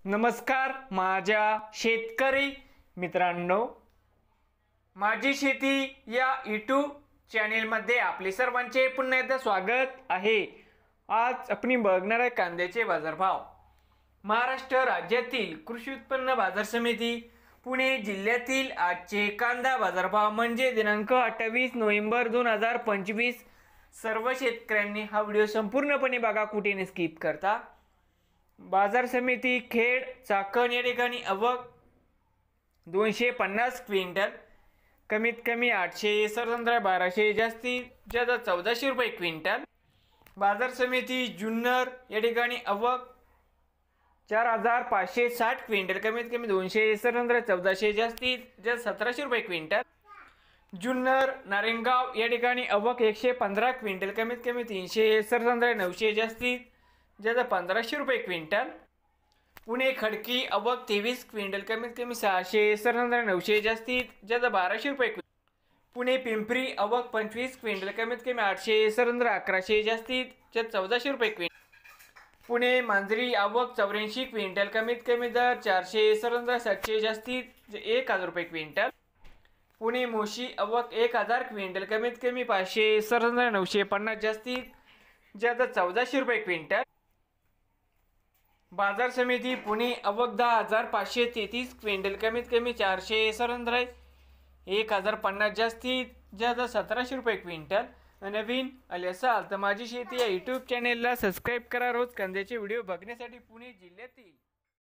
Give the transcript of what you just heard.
नमस्कार माझ्या शेतकरी मित्रांनो, माझी शेती या यूट्यूब चॅनेलमध्ये आपले सर्वांचे पुन्हा एकदा स्वागत आहे। आज आपण बघणार आहे कांद्याचे बाजारभाव। महाराष्ट्र राज्यातील कृषी उत्पन्न बाजार समिती पुणे जिल्ह्यातील आजचे कांदा बाजारभाव म्हणजे दिनांक 28 नोव्हेंबर 2025। सर्व शेतकऱ्यांनी हा व्हिडिओ संपूर्णपणे बघा, कुठे स्किप करता। बाजार समिती खेड चाकण या ठिकाणी आवक 250 क्विंटल, कमीत कमी 800, सरसंद्रा 1200, जास्तीत जास्त 1400 रुपये क्विंटल। बाजार समिती जुन्नर या ठिकाणी आवक 4560 क्विंटल, कमीत कमी 200, सरसंद्रा 1400, जास्तीत जास्त 1700 रुपये क्विंटल। जुन्नर नारायणगाव या ठिकाणी आवक 115 क्विंटल, कमीत कमी 300, सरसंद्रा 900, जास्तीत ज्यादा 1500 रुपये क्विंटल। पुणे खडकी आवक 23 क्विंटल, कमीत कमी 600, सरसंद्रा 900, जास्तीत ज्यादा 1200 रुपये क्विंटल। पुणे पिंपरी आवक 25 क्विंटल, कमीत कमी 800, सरसंद्रा 1100, जास्तीत ज्यादा 1400 रुपये क्विंटल। पुणे मांजरी आवक 84 क्विंटल, कमीत कमी दर 400, सरसंद्रा 700, जास्तीत 1000 रुपये क्विंटल। पुणे मोशी आवक 1000 क्विंटल, कमीत कमी 500, सरसंद्रा 950, जास्तीत ज्यादा 1400 रुपये क्विंटल। बाजार समिती पुणे आवक 10533 क्विंटल, कमीत कमी 400, सरसंद्रा 1050, जास्तीत ज्यादा 1700 रुपये क्विंटल। नवीन आले असाल तर माझी शेती या यूट्यूब चॅनेलला सबस्क्राईब करा। रोज कांद्याचे व्हिडिओ बघण्यासाठी पुणे जिल्ह्यातील